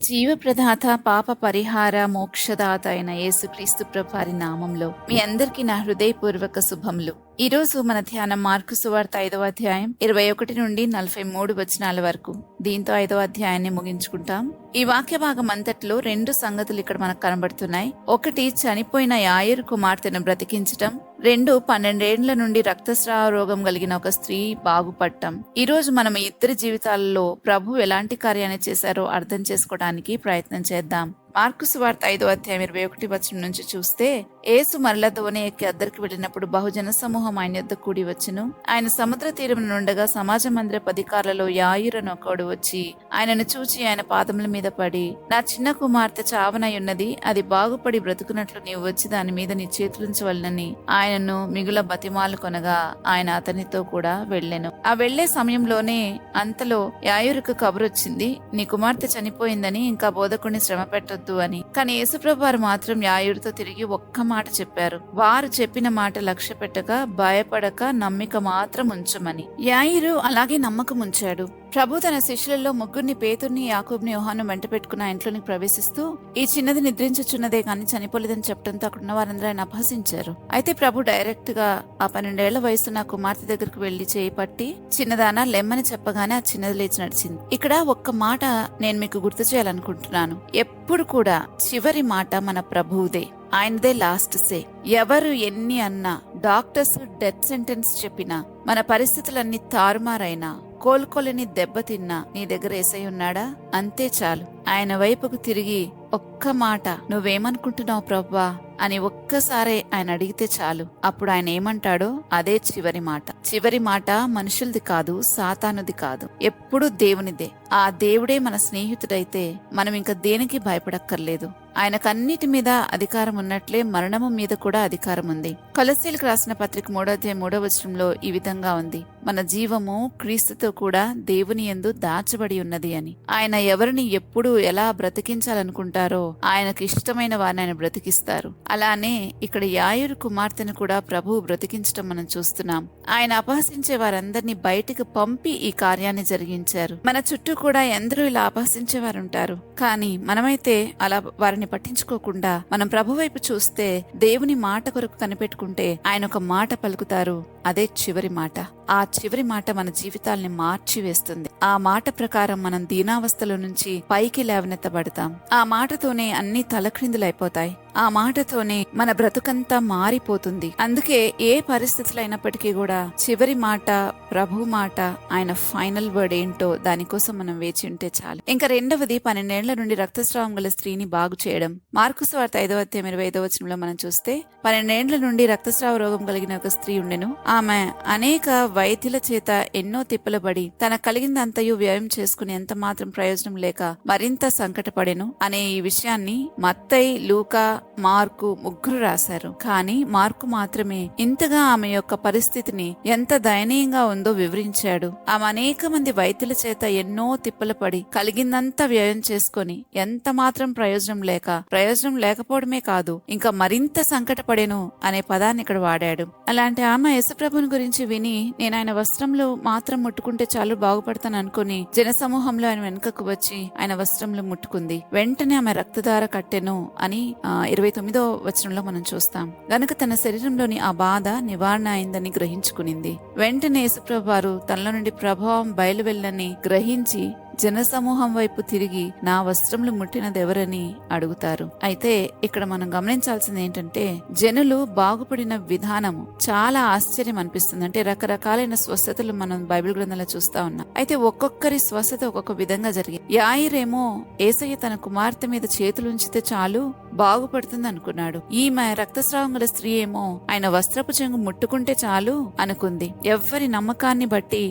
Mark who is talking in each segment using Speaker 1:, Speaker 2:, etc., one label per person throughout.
Speaker 1: జీవప్రదాత పాప పరిహార మోక్షదాత అయిన యేసుక్రీస్తు ప్రభువారి నామంలో మీ అందరికీ నా హృదయపూర్వక శుభములు. ఈ రోజు మన ధ్యానం మార్కు సువార్త 5వ అధ్యాయం 21 నుండి 43 వచనాల వరకు. దీంతో 5వ అధ్యాయాన్ని ముగించుకుంటాం. ఈ వాక్య భాగం అంతట్లో 2 సంగతులు ఇక్కడ మనకు కనబడుతున్నాయి. ఒకటి, చనిపోయిన యాయిరు కుమార్తెను బ్రతికించటం. 2, 12 ఏండ్ల నుండి రక్తస్రావ రోగం కలిగిన ఒక స్త్రీ బాగుపడటం. ఈ రోజు మనం ఇద్దరి జీవితాలలో ప్రభు ఎలాంటి కార్యాన్ని చేశారో అర్థం చేసుకోవడానికి ప్రయత్నం చేద్దాం. మార్కు సువార్త 5వ అధ్యాయం 21 వచనం నుంచి చూస్తే, యేసు మరల దోణి ఎక్కి అద్దరికి వెళ్ళినప్పుడు బహుజన సమూహం ఆయన యొద్ద కూడి వచ్చును. ఆయన సముద్ర తీరం నుండగా సమాజ మందిరపు అధికారులలో యాయిరు ఒకడు వచ్చి ఆయనను చూచి ఆయన పాదముల మీద పడి, నా చిన్న కుమార్తె చావనయున్నది, అది బాగుపడి బ్రతుకున్నట్లు నీవు వచ్చి దాని మీద నీ చేతులుంచవలనని ఆయనను మిగుల బతిమాలు కొనగా ఆయన అతనితో కూడా వెళ్ళెను. ఆ వెళ్లే సమయంలోనే అంతలో యాయిరుకు కబురొచ్చింది, నీ కుమార్తె చనిపోయిందని, ఇంకా బోధకుడిని శ్రమ పెట్టొద్దు అని. కానీ యేసుప్రభు వారు మాత్రం యాయిరుతో తిరిగి ఒక్క మాట చెప్పారు. వారు చెప్పిన మాట లక్ష్య పెట్టక, భయపడక, నమ్మిక మాత్రం ఉంచమని. యాయిరు అలాగే నమ్మకం ఉంచాడు. ప్రభు తన శిష్యులలో 3 పేతుర్ని, యాకోబుని, యోహాను వెంట పెట్టుకున్న ఇంట్లోనికి ప్రవేశిస్తూ, ఈ చిన్నది నిద్రించుచున్నదే కానీ చనిపోలేదని చెప్పడంతో అక్కడున్న వారందరూ ఆయన అపహసించారు. అయితే ప్రభు డైరెక్ట్ గా ఆ 12 ఏళ్ల వయసున్న కుమార్తె దగ్గరకు వెళ్లి చేయి పట్టి, చిన్నదానా లెమ్మని చెప్పగానే ఆ చిన్నది లేచి నడిచింది. ఇక్కడ ఒక్క మాట నేను మీకు గుర్తు చేయాలనుకుంటున్నాను. ఎప్పుడు కూడా చివరి మాట మన ప్రభువుదే, ఆయనదే లాస్ట్ సే. ఎవరు ఎన్ని అన్నా, డాక్టర్స్ డెత్ సెంటెన్స్ చెప్పినా, మన పరిస్థితులన్నీ తారుమారైనా, కోలుకోలేని దెబ్బతిన్నా నీ దగ్గర యేసయ్య ఉన్నాడా? అంతే చాలు. ఆయన వైపుకు తిరిగి ఒక్క మాట, నువ్వేమనుకుంటున్నావు ప్రభువా అని ఒక్కసారే ఆయన అడిగితే చాలు. అప్పుడు ఆయన ఏమంటాడో అదే చివరి మాట. చివరి మాట మనుషులది కాదు, సాతానుది కాదు, ఎప్పుడూ దేవునిదే. ఆ దేవుడే మన స్నేహితుడైతే మనం ఇంకా దేనికి భయపడక్కర్లేదు. ఆయనకన్నిటి మీద అధికారం ఉన్నట్లే మరణము మీద కూడా అధికారం ఉంది. కొలస్సీలకు రాసిన పత్రిక 3వ అధ్యాయం 3వ వచనంలో ఈ విధంగా ఉంది, మన జీవము క్రీస్తుతో కూడా దేవుని యందు దాచబడి ఉన్నది అని. ఆయన ఎవరిని ఎప్పుడు ఎలా బ్రతికించాలనుకుంటారో ఆయనకు ఇష్టమైన వారిని ఆయన బ్రతికిస్తారు. అలానే ఇక్కడ యాయిరు కుమార్తెను కూడా ప్రభువు బ్రతికించడం మనం చూస్తున్నాం. ఆయన అపహసించే వారందరినీ బయటికి పంపి ఈ కార్యాన్ని జరిగించారు. మన చుట్టూ కూడా ఎందరూ ఇలా అపహసించే వారు ఉంటారు. కానీ మనమైతే అలా వారిని పట్టించుకోకుండా మనం ప్రభు వైపు చూస్తే, దేవుని మాట కొరకు కనిపెట్టుకుంటే ఆయన ఒక మాట పలుకుతారు. అదే చివరి మాట. ఆ చివరి మాట మన జీవితాల్ని మార్చివేస్తుంది. ఆ మాట ప్రకారం మనం దీనావస్థలో నుంచి పైకి లేవనెత్తబడతాం. ఆ మాటతోనే అన్ని తలక్రిందులైపోతాయి. ఆ మాటతోనే మన బ్రతుకంతా మారిపోతుంది. అందుకే ఏ పరిస్థితులు అయినప్పటికీ కూడా చివరి మాట, ప్రభు మాట, ఆయన ఫైనల్ వర్డ్ ఏంటో దానికోసం మనం వేచి ఉంటే చాలు. ఇంకా రెండవది, 12 ఏళ్ల నుండి రక్తస్రావం గల స్త్రీని బాగు చేయడం. మార్కు సువార్త 5వ అధ్యాయం 25వ వచనంలో మనం చూస్తే, 12 ఏండ్ల నుండి రక్తస్రావ రోగం కలిగిన ఒక స్త్రీ ఉండెను. ఆమె అనేక వైద్యుల చేత ఎన్నో తిప్పలబడి తన కలిగిందంతయు వ్యయం చేసుకుని ఎంత మాత్రం ప్రయోజనం లేక మరింత సంకటపడెను అనే ఈ విషయాన్ని మత్తయి, లూకా, మార్కు 3 రాశారు. కానీ మార్కు మాత్రమే ఇంతగా ఆమె యొక్క పరిస్థితిని ఎంత దయనీయంగా ఉందో వివరించాడు. ఆమె అనేక మంది వైద్యుల చేత ఎన్నో తిప్పలు పడి కలిగిందంతా వ్యయం చేసుకుని ఎంత మాత్రం ప్రయోజనం లేకపోవడమే కాదు, ఇంకా మరింత సంకటపడెను అనే పదాన్ని ఇక్కడ వాడాడు. అలాంటి ఆమె యేసుప్రభుని గురించి విని, నేను ఆయన వస్త్రంలో మాత్రం ముట్టుకుంటే చాలు బాగుపడతాను అనుకుని జనసమూహంలో ఆయన వెనుకకు వచ్చి ఆయన వస్త్రంలో ముట్టుకుంది. వెంటనే ఆమె రక్తధార కట్టెను అని 29వ వచనంలో మనం చూస్తాం. గనుక తన శరీరంలోని ఆ బాధ నివారణ అయిందని గ్రహించుకునింది. వెంటనే యేసుప్రభు వారు తనలో నుండి ప్రభావం బయలువెళ్ళని గ్రహించి జనసమూహం వైపు తిరిగి, నా వస్త్రములు ముట్టినదెవరని అడుగుతారు. అయితే ఇక్కడ మనం గమనించాల్సింది ఏంటంటే, జనులు బాగుపడిన విధానము చాలా ఆశ్చర్యం అనిపిస్తుంది. అంటే రకరకాలైన స్వస్థతలు మనం బైబిల్ గ్రంథంలో చూస్తా ఉన్నాం. అయితే ఒక్కొక్కరి స్వస్థత ఒక్కొక్క విధంగా జరిగింది. యాయిరేమో యేసయ్య తన కుమార్తె మీద చేతులుంచితే చాలు బాగుపడుతుంది అనుకున్నాడు. ఈమె రక్తస్రావం గల స్త్రీ ఏమో ఆయన వస్త్రపు చెంగు ముట్టుకుంటే చాలు అనుకుంది. ఎవ్వరి నమ్మకాన్ని బట్టి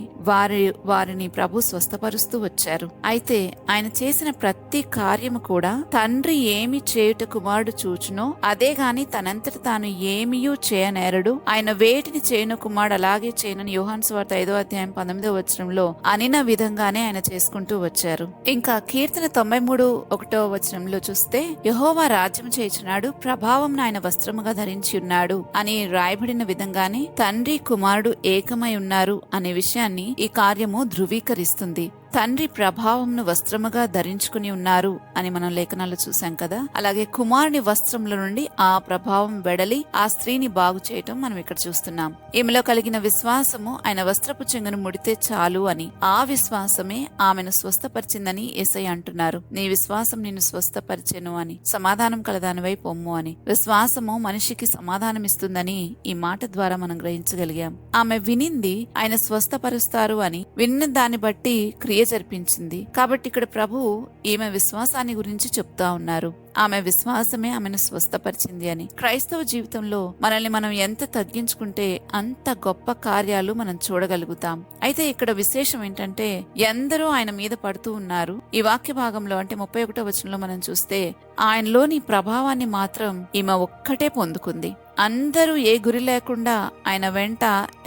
Speaker 1: వారిని ప్రభు స్వస్థపరుస్తూ వచ్చారు. అయితే ఆయన చేసిన ప్రతి కార్యము కూడా తండ్రి ఏమి చేయుట కుమారుడు చూచునో అదే గాని తనంతట తాను ఏమియూ చేయనేరడు, ఆయన వేటిని చేయను కుమారుడు అలాగే చేయనని యోహాను సువార్త 5వ అధ్యాయం 19వ వచనంలో అనిన విధంగానే ఆయన చేసుకుంటూ వచ్చారు. ఇంకా కీర్తన 93:1వ వచనంలో చూస్తే, యెహోవా రాజ్యం చేయుచున్నాడు, ప్రభావం ఆయన వస్త్రముగా ధరించి ఉన్నాడు అని రాయబడిన విధంగానే తండ్రి కుమారుడు ఏకమై ఉన్నారు అనే విషయాన్ని ఈ కార్యము ధృవీకరిస్తుంది. తండ్రి ప్రభావంను వస్త్రముగా ధరించుకుని ఉన్నారు అని మనం లేఖనాలు చూసాం కదా. అలాగే కుమారుని వస్త్రముల నుండి ఆ ప్రభావం వెడలి ఆ స్త్రీని బాగు చేయటం మనం ఇక్కడ చూస్తున్నాం. ఈమెలో కలిగిన విశ్వాసము ఆయన వస్త్రపు చెంగును ముడితే చాలు అని, ఆ విశ్వాసమే ఆమెను స్వస్థపరిచిందని యేసయ్య అంటున్నారు. నీ విశ్వాసం నిన్ను స్వస్థపరిచెను అని, సమాధానం కలదానివై పొమ్ము అని. విశ్వాసము మనిషికి సమాధానం ఇస్తుందని ఈ మాట ద్వారా మనం గ్రహించగలిగాం. ఆమె వినింది ఆయన స్వస్థపరుస్తారు అని, విన్న దాన్ని బట్టి క్రియ జరిపించింది. కాబట్టి ఇక్కడ ప్రభువు ఈమె విశ్వాసాన్ని గురించి చెప్తా ఉన్నారు. ఆమె విశ్వాసమే ఆమెను స్వస్థపరిచింది అని. క్రైస్తవ జీవితంలో మనల్ని మనం ఎంత తగ్గించుకుంటే అంత గొప్ప కార్యాలు మనం చూడగలుగుతాం. అయితే ఇక్కడ విశేషం ఏంటంటే ఎందరో ఆయన మీద పడుతూ ఉన్నారు. ఈ వాక్య భాగంలో అంటే 31వ వచనంలో మనం చూస్తే ఆయనలోని ప్రభావాన్ని మాత్రం ఈమె ఒక్కటే పొందుకుంది. అందరూ ఏ గురి లేకుండా ఆయన వెంట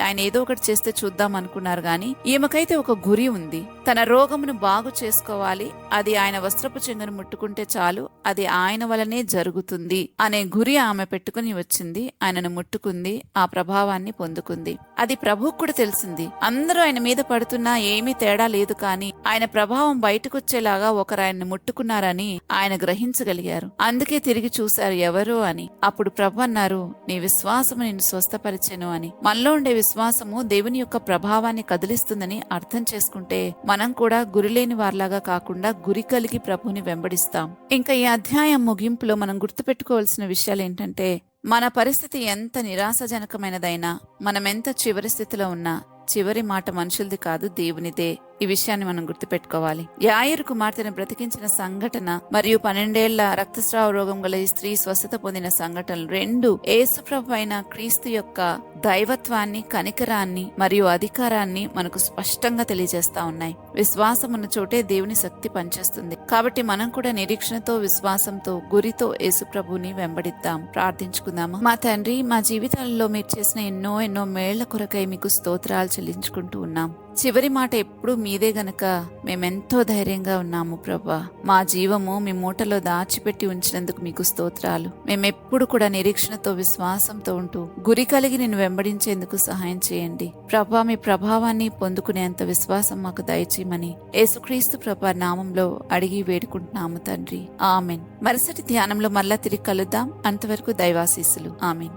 Speaker 1: ఆయన ఏదో ఒకటి చేస్తే చూద్దాం అనుకున్నారు గాని ఈమెకైతే ఒక గురి ఉంది. తన రోగమును బాగు చేసుకోవాలి, అది ఆయన వస్త్రపు చెంగును ముట్టుకుంటే చాలు, అది ఆయన వలనే జరుగుతుంది అనే గురి ఆమె పెట్టుకుని వచ్చింది. ఆయనను ముట్టుకుంది, ఆ ప్రభావాన్ని పొందుకుంది. అది ప్రభువుకు కూడా తెలిసింది. అందరూ ఆయన మీద పడుతున్నా ఏమీ తేడా లేదు, కానీ ఆయన ప్రభావం బయటకొచ్చేలాగా ఒకరు ఆయన్ని ముట్టుకున్నారని ఆయన గ్రహించగలిగారు. అందుకే తిరిగి చూశారు ఎవరో అని. అప్పుడు ప్రభు అన్నారు, నీ విశ్వాసము నిన్ను స్వస్థపరిచెను అని. మనలో ఉండే విశ్వాసము దేవుని యొక్క ప్రభావాన్ని కదిలిస్తుందని అర్థం చేసుకుంటే మనం కూడా గురిలేని వారిలాగా కాకుండా గురి కలిగి ప్రభుని వెంబడిస్తాం. ఇంకా ఈ అధ్యాయం ముగింపులో మనం గుర్తుపెట్టుకోవాల్సిన విషయాలు ఏంటంటే, మన పరిస్థితి ఎంత నిరాశజనకమైనదైనా, మనం ఎంత చివరి స్థితిలో ఉన్నా చివరి మాట మనుషులది కాదు, దేవునిదే. ఈ విషయాన్ని మనం గుర్తుపెట్టుకోవాలి. యాయిరు కుమార్తెను బ్రతికించిన సంఘటన మరియు 12 ఏళ్ల రక్తస్రావ రోగం గల ఈ స్త్రీ స్వస్థత పొందిన సంఘటనలు రెండు యేసుప్రభు అయిన క్రీస్తు యొక్క దైవత్వాన్ని, కనికరాన్ని మరియు అధికారాన్ని మనకు స్పష్టంగా తెలియజేస్తా ఉన్నాయి. విశ్వాసం ఉన్న చోటే దేవుని శక్తి పనిచేస్తుంది. కాబట్టి మనం కూడా నిరీక్షణతో, విశ్వాసంతో, గురితో యేసుప్రభుని వెంబడిద్దాం. ప్రార్థించుకుందాము. మా తండ్రి, మా జీవితాలలో మీరు చేసిన ఎన్నో ఎన్నో మేళ్ల కొరకై మీకు స్తోత్రాలు చెల్లించుకుంటూ ఉన్నాం. చివరి మాట ఎప్పుడు మీదే గనక మేమెంతో ధైర్యంగా ఉన్నాము ప్రభా. మా జీవము మీ మూటలో దాచిపెట్టి ఉంచినందుకు మీకు స్తోత్రాలు. మేమెప్పుడు కూడా నిరీక్షణతో, విశ్వాసంతో ఉంటూ గురి కలిగి నిన్ను వెంబడించేందుకు సహాయం చేయండి ప్రభా. మీ ప్రభావాన్ని పొందుకునేంత విశ్వాసం మాకు దయచేయమని యేసుక్రీస్తు ప్రభా నామంలో అడిగి వేడుకుంటున్నాము తండ్రి. ఆమెన్. మరుసటి ధ్యానంలో మళ్ళా తిరిగి కలుద్దాం. అంతవరకు దైవాశీస్సులు. ఆమెన్.